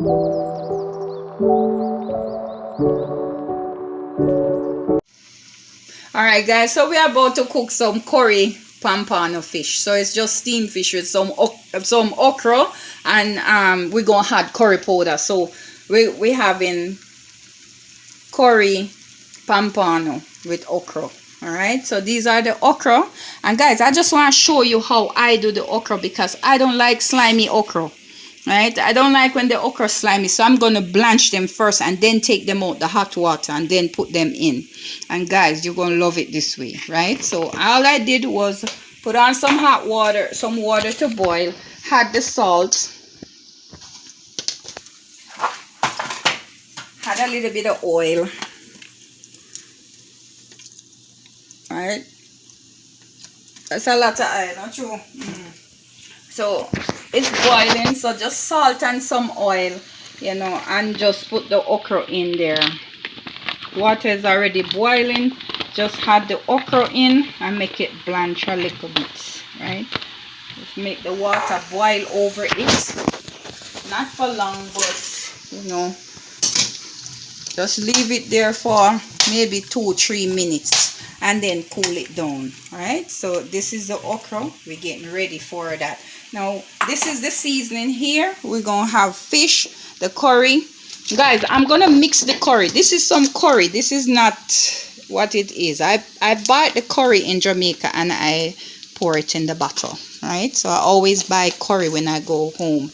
All right, guys. So we are about to cook some curry pompano fish. So it's just steamed fish with some okra, and we're gonna add curry powder. So we having curry pompano with okra. All right, so these are the okra, and guys, I just want to show you how I do the okra because I don't like slimy okra. Right, I don't like when the okra slimy, so I'm gonna blanch them first and then take them out the hot water and then put them in. And guys, you're gonna love it this way, right? So all I did was put on some hot water, some water to boil, had the salt, had a little bit of oil. Right, that's a lot of oil, not true? So it's boiling, so just salt and some oil, you know, and just put the okra in there. Water is already boiling, just add the okra in and make it blanch a little bit, right? Just make the water boil over it, not for long, but you know, just leave it there for maybe 2-3 minutes and then cool it down. All right, so this is the okra. We're getting ready for that. Now this is the seasoning here. We're gonna have fish, the curry. Guys, I'm gonna mix the curry. This is some curry. This is not what it is. I buy the curry in Jamaica and I pour it in the bottle, right? So I always buy curry when I go home,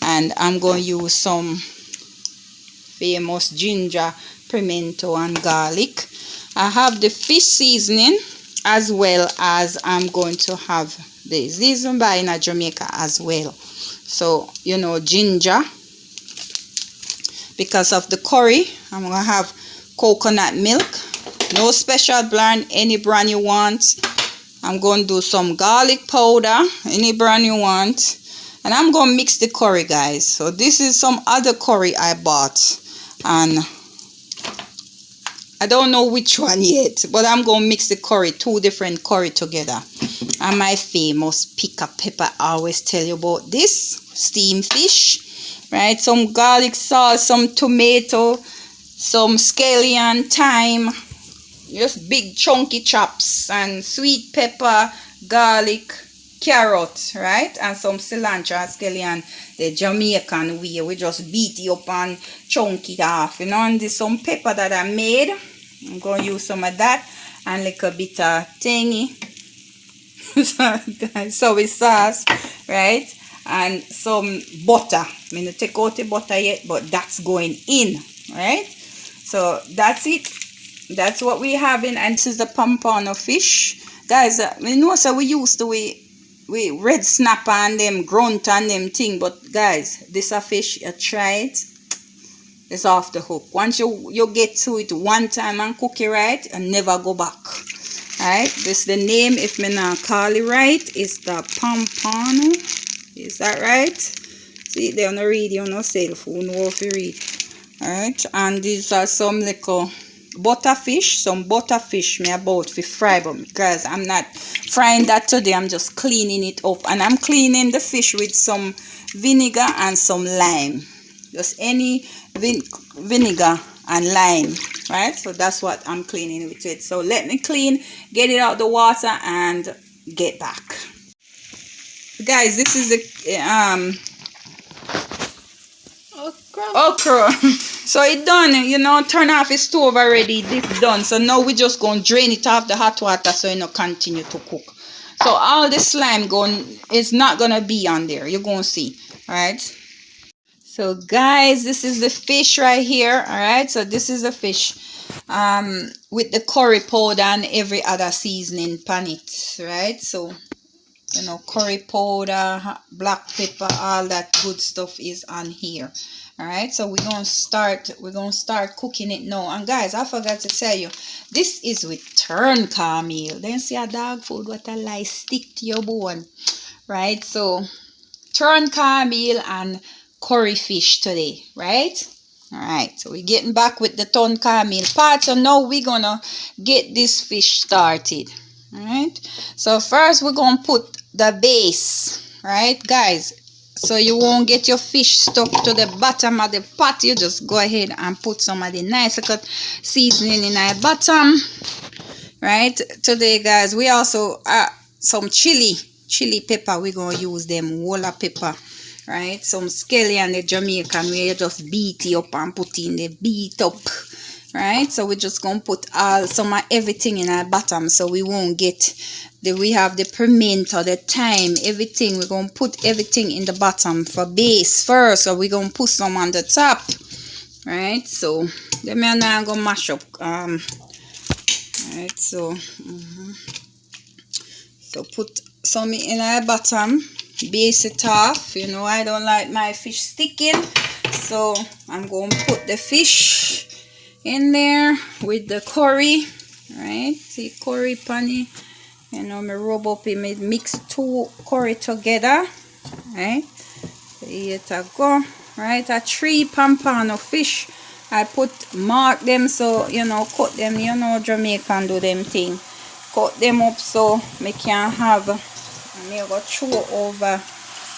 and I'm going to use some famous ginger, pimento, and garlic. I have the fish seasoning, as well as I'm going to have this. These I'm buying in Jamaica as well. So, you know, ginger. Because of the curry, I'm going to have coconut milk. No special brand, any brand you want. I'm going to do some garlic powder, any brand you want. And I'm going to mix the curry, guys. So this is some other curry I bought. And I don't know which one yet, but I'm going to mix the curry, 2 different curry together. And my famous pick pepper, I always tell you about this. Steamed fish, right? Some garlic sauce, some tomato, some scallion, thyme, just big chunky chops, and sweet pepper, garlic, carrot, right? And some cilantro and scallion, the Jamaican way. We just beat it up and chunk it off, you know. And there's some pepper that I made. I'm going to use some of that and a little bit of tangy soy sauce, right? And some butter. I'm going to take out the butter yet, but that's going in, right? So that's it. That's what we having. And this is the pompano fish. Guys, we know so we used to we red snapper and them grunt and them thing, but guys, this a fish, you try it, it's off the hook. Once you get to it one time and cook it right and never go back. Alright, this is the name, if me not call it right, is the pompano. Is that right? See, they on the radio, no cell phone, no if you read. Alright, and these are some little butterfish, some butterfish me about to fry, but because I'm not frying that today, I'm just cleaning it up. And I'm cleaning the fish with some vinegar and some lime. Just any vinegar and lime, right? So that's what I'm cleaning with it. So let me clean, get it out the water, and get back. Guys, this is the okra. So it done, you know, turn off the stove already. This done. So now we just gonna drain it off the hot water so it not continue to cook. So all the slime is not gonna be on there. You're gonna see, all right? So guys, this is the fish right here. All right, so this is the fish with the curry powder and every other seasoning pan it, right? So, you know, curry powder, black pepper, all that good stuff is on here. All right, so we're gonna start cooking it now. And guys, I forgot to tell you, this is with turn cornmeal. Then see a dog food, what a lie, stick to your bone, right? So turn cornmeal and curry fish today, right? All right, so we're getting back with the turn cornmeal part. So now we're gonna get this fish started. All right, so first we're gonna put the base, right, guys? so you won't get your fish stuck to the bottom of the pot. You just go ahead and put some of the nice little seasoning in the bottom. Right, today guys, we also some chili pepper. We're gonna use them whole pepper, right? Some scallion, the Jamaican, where you just beat it up and put in the beat up, right? So we're just gonna put some of everything in our bottom, so we won't get we have the pimento, the thyme, everything. We're gonna put everything in the bottom for base first, so we're gonna put some on the top, right? So let me now go mash up. Right, so so put some in our bottom, base it off. You know, I don't like my fish sticking, so I'm going to put the fish in there with the curry. Right, see curry pani, you know, me rub up it, me mix 2 curry together. Right, so here to go. Right, a 3 Pompano fish. I mark them, so you know, cut them, you know, Jamaican do them thing. Cut them up so me can have, and me go throw over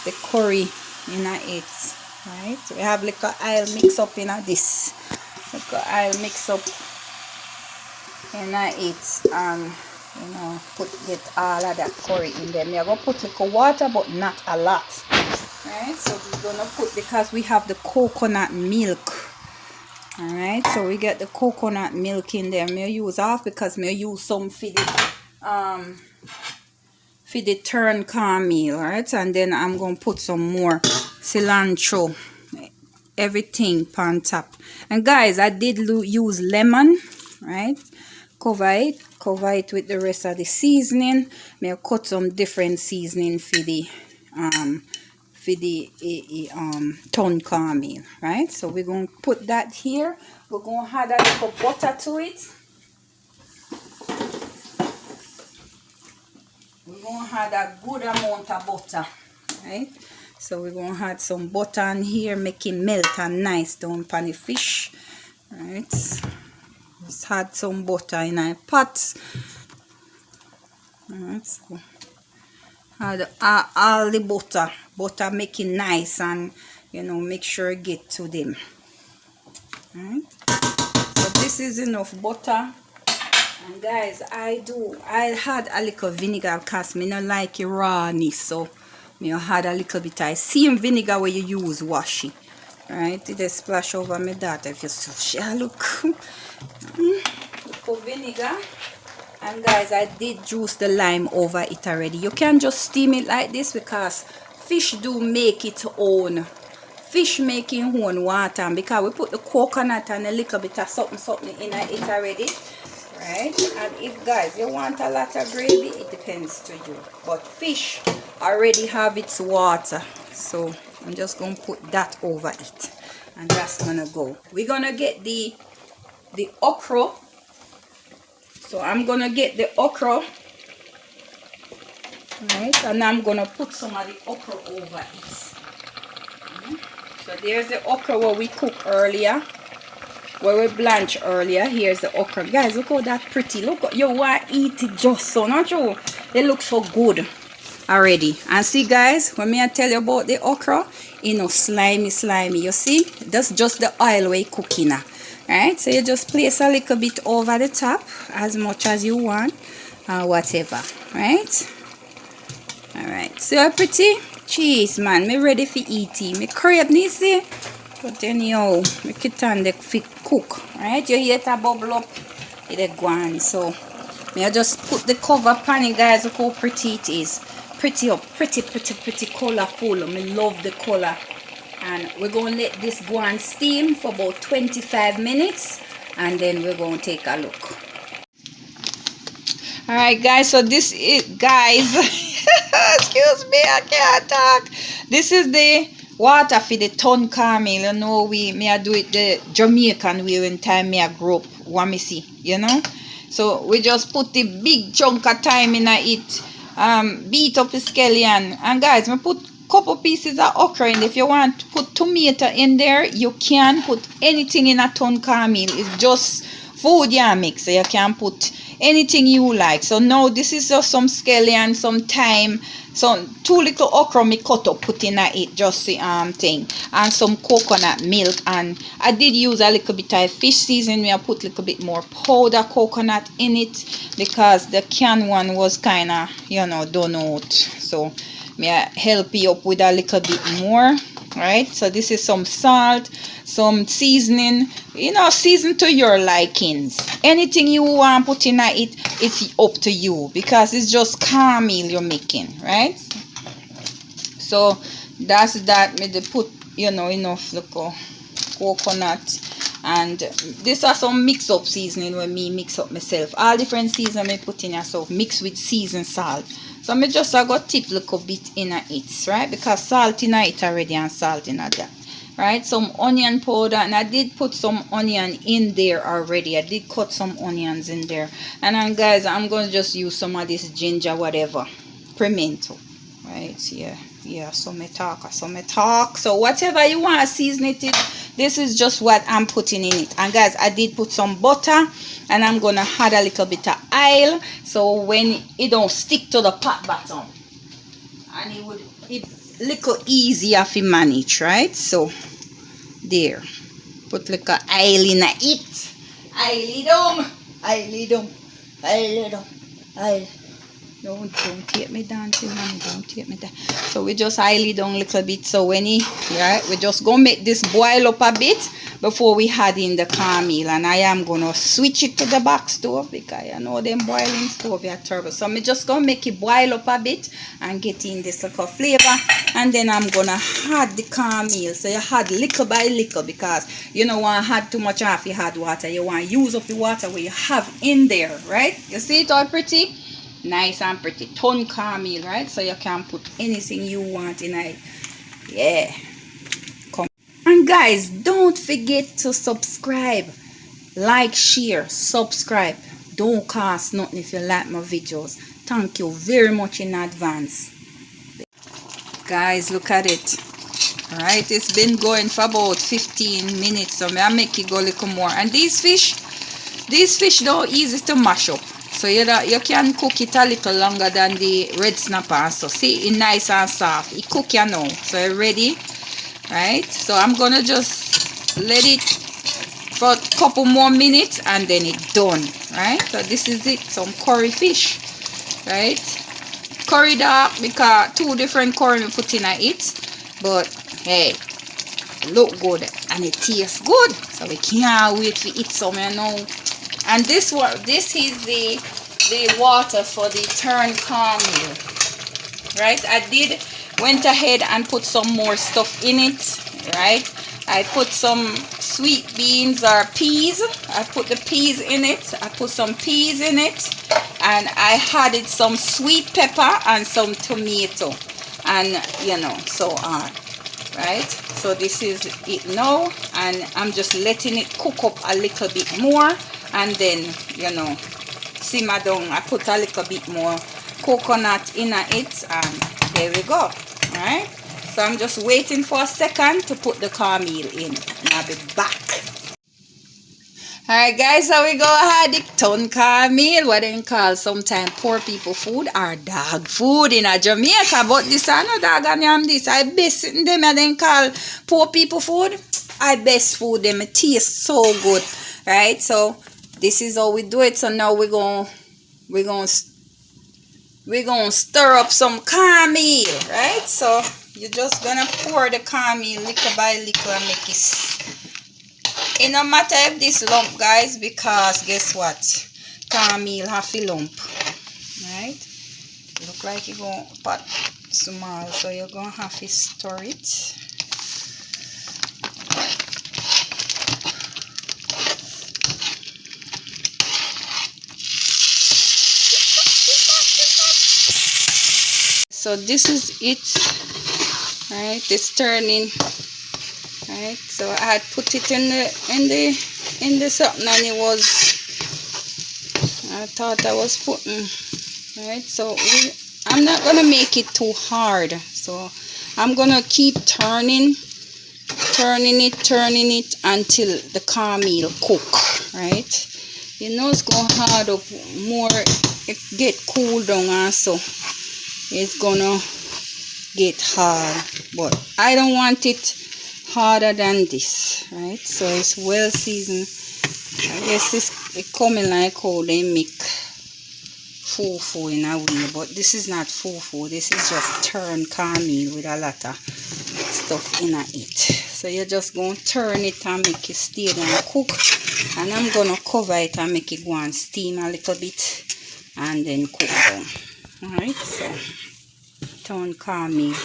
the curry in it. Right, so we have like a oil mix up in this. Like a oil mix up in it, and you know, get all of that curry in there. Me I go put like water, but not a lot. Right, so we're gonna put, because we have the coconut milk. Alright, so we get the coconut milk in there. Me use half because me use some for the turn cornmeal, right? And then I'm gonna put some more cilantro, everything on top. And guys, I did use lemon, right? Cover it with the rest of the seasoning. Me cut some different seasoning for the ton cornmeal, right? So we're going to put that here. We're going to add a little butter to it. We're going to add a good amount of butter, right? So we're going to add some butter in here, make it melt and nice down on the fish, right? Just add some butter in a pot. All right, so add all the butter make it nice, and you know, make sure it get to them. Right, so this is enough butter. And guys, I had a little vinegar because me not like it rawness, so me had a little bit of same vinegar where you use washi. Right, it just splash over my daughter if you see. Look, little vinegar. And guys, I did juice the lime over it already. You can just steam it like this because fish do make its own. Fish making own water, and because we put the coconut and a little bit of something in it already, right? And if guys you want a lot of gravy, it depends to you. But fish already have its water, so I'm just gonna put that over it, and that's gonna go. We're gonna get the okra. So I'm gonna get the okra, right, and I'm gonna put some of the okra over it. So there's the okra where we cooked earlier, where we blanched earlier. Here's the okra. Guys, look how that pretty. Look, you want to eat it just so, not true? They look so good already. And see guys, when I tell you about the okra, you know, slimy. You see, that's just the oil we're cooking now. Right, so you just place a little bit over the top, as much as you want, or whatever. Right, all right, so pretty cheese, man. Me ready for eating. Me crave this, see, but anyhow, make it on the fit cook. Right, you hear it bubble up, it go on. So me I just put the cover pan it, guys. Look how pretty it is. Pretty colorful. Me love the color. And we're going to let this go and steam for about 25 minutes, and then we're going to take a look. All right guys, so this is, guys, excuse me, I can't talk. This is the water for the ton cornmeal. You know, me I do it the Jamaican way when time me I grow up, what me see, you know. So we just put the big chunk of thyme in it, beat up the scallion, and guys, me put couple pieces of okra in. If you want to put tomato in there, you can put anything in a ton cornmeal. It's just food you mix. So you can put anything you like. So now this is just some scallion, some thyme, some 2 little okra me cut up, put in it, just the thing, and some coconut milk. And I did use a little bit of fish seasoning. I put a little bit more powder coconut in it because the can one was kind of, you know, done out. So may I help you up with a little bit more. Right, so this is some salt, some seasoning, you know, season to your likings. Anything you want put in it, it's up to you, because it's just cornmeal you're making, right? So that's that. Me they put, you know, enough little coconut, and this are some mix up seasoning when me mix up myself. All different season me put in yourself, mix with seasoned salt. So me just I got tip little bit in it, right? Because salt in it already and salt in that. Right? Some onion powder, and I did put some onion in there already. I did cut some onions in there. And then guys, I'm gonna just use some of this ginger, whatever. Pimento. Right? Yeah, so me talk. So whatever you want to season it in, this is just what I'm putting in it. And guys, I did put some butter, and I'm gonna add a little bit of oil, so when it don't stick to the pot bottom, and it little easier to manage, right? So there, put like a oil in it. Oil. Don't take me down, honey. Don't take me down. So we just oil it down a little bit. So when we just gonna make this boil up a bit before we add in the cornmeal. And I am gonna switch it to the back stove, because I know them boiling stove are terrible. So I'm just gonna make it boil up a bit and get in this little flavor. And then I'm gonna add the cornmeal. So you add little by little, because you don't want to add too much off you add water. You want to use up the water where you have in there, right? You see it all pretty? Nice and pretty. Ton cornmeal, right? So you can put anything you want in it. Yeah. Come. And guys, don't forget to subscribe. Like, share, subscribe. Don't cost nothing if you like my videos. Thank you very much in advance. Guys, look at it. Alright, it's been going for about 15 minutes. So I make it go a little more. And these fish don't easy to mash up. So you can cook it a little longer than the red snapper. So see, it's nice and soft. It cook you now. So you ready? Right? So I'm gonna just let it for a couple more minutes and then it's done. Right? So this is it. Some curry fish. Right? Curry dark, because 2 different curry we put in it. But hey, look good and it tastes good. So we can't wait to eat some, you know. And this is the water for the turned cornmeal, right? I went ahead and put some more stuff in it, right? I put some sweet beans or peas. I put the peas in it. I put some peas in it, and I added some sweet pepper and some tomato, and you know, so on, right? So this is it now, and I'm just letting it cook up a little bit more. And then, you know, simmer down. I put a little bit more coconut in it, and there we go. Alright? So I'm just waiting for a second to put the cornmeal in, and I'll be back. Alright guys, so we go ahead the ton cornmeal, what they call sometimes poor people food or dog food in a Jamaica. But this I know dog and yam this. I best them and then call poor people food. I best food them. It tastes so good. Right? So this is how we do it. So now we're gonna stir up some cornmeal, right? So you're just gonna pour the cornmeal little by little and make it. It no matter if this lump, guys, because guess what? Cornmeal have a lump, right? Look like you're gonna pot small, so you're gonna have to stir it. So this is it, right? It's turning, right? So I had put it in the something, and it was, I thought I was putting, right? So I'm not gonna make it too hard. So I'm gonna keep turning it until the cornmeal cook, right? you know it's gonna hard up more. It get cool down also. It's gonna get hard, but I don't want it harder than this, right? So it's well seasoned. I guess it coming like how they make fufu in a way, but this is not fufu. This is just turned cornmeal with a lot of stuff in it. So you're just going to turn it and make it stay and cook, and I'm gonna cover it and make it go and steam a little bit and then cook down. Alright, so turned cornmeal.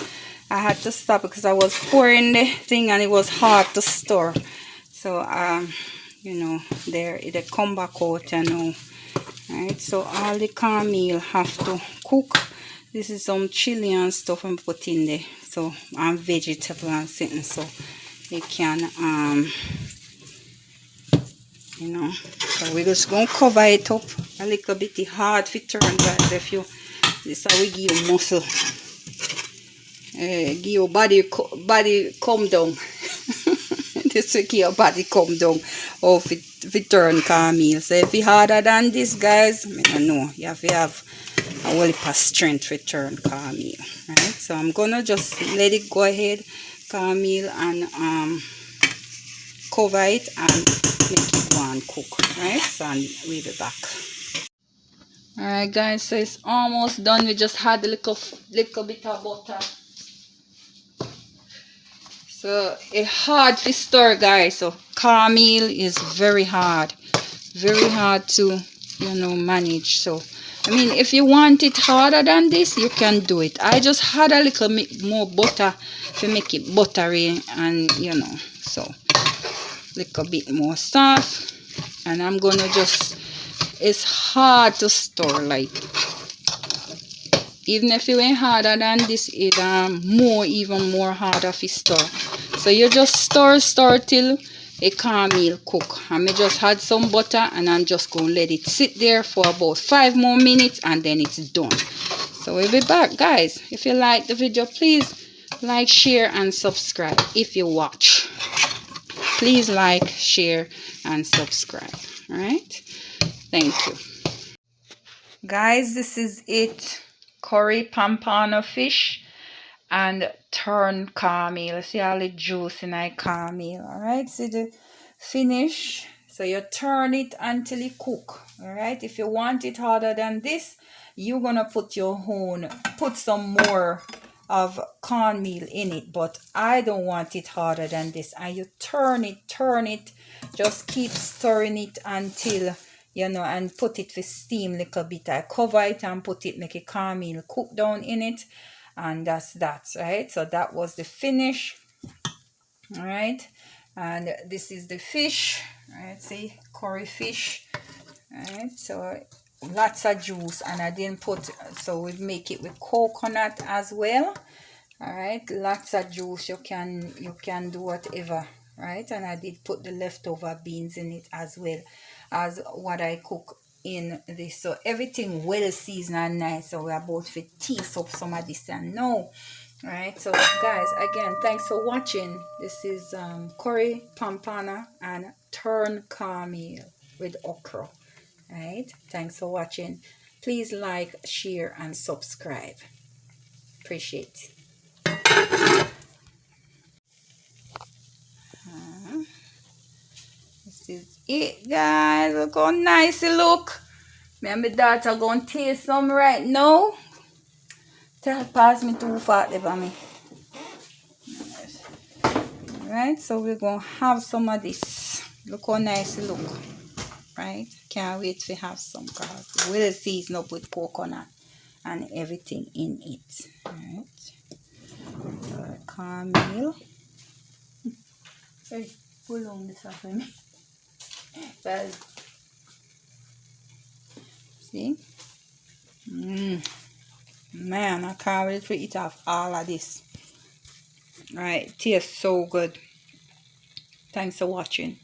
I had to stop because I was pouring the thing and it was hard to stir. So you know, they come back out and now. Alright, so all the cornmeal have to cook. This is some chili and stuff I'm putting there. So and vegetable and something, so they can you know. So we're just gonna cover it up a little bit. Hard to turn, guys. If you this how we give you muscle. Give your body come down. This will give your body come down. Oh, if it turn cornmeal. So if you harder than this, guys, I don't know. You have to have a whole heap of strength to turn cornmeal. Right? So I'm gonna just let it go ahead, cornmeal, and cover it and make it go and cook. Right? So we'll be back. Alright, guys. So it's almost done. We just had a little bit of butter. So it's hard to stir, guys. So cornmeal is very hard to, you know, manage. So I mean, if you want it harder than this, you can do it. I just had a little more butter to make it buttery, and you know, so little bit more soft. And I'm gonna just, it's hard to stir, like even if it went harder than this, it even more harder to stir. So you just stir till a cornmeal cook. And I just add some butter and I'm just going to let it sit there for about 5 more minutes and then it's done. So we'll be back, guys. If you like the video, please like, share and subscribe. If you watch, please like, share and subscribe. Alright, thank you, guys. This is it. Curry pompano fish and turn cornmeal. See all the juice in my cornmeal. Alright, see the finish. So you turn it until it cook. Alright, if you want it harder than this, you're gonna put some more of cornmeal in it, but I don't want it harder than this. And you turn it, just keep stirring it until, you know, and put it with steam a little bit. I cover it and put it, make a cornmeal cook down in it, and that's that. Right, so that was the finish. All right, and this is the fish. Right, see, curry fish. All right, so lots of juice, and I didn't put, so we make it with coconut as well. All right, lots of juice. You can do whatever. Right, and I did put the leftover beans in it as well as what I cook in this. So everything well seasoned and nice. So we're about to taste up some of this and now. Alright, so guys, again, thanks for watching. This is curry pompano and turn cornmeal with okra. Alright, thanks for watching. Please like, share and subscribe. Appreciate it. This is it, guys. Look how nice it look. Me and my daughter gonna taste some right now. Tell pass me too far there for me. Right, so we're gonna have some of this. Look how nice it look. Right, can't wait to have some, because we'll season up with coconut and everything in it. Right, so cornmeal. Hey, pull on this off for me. Well, see, man, I can't wait to eat off all of this. Right, tastes so good. Thanks for watching.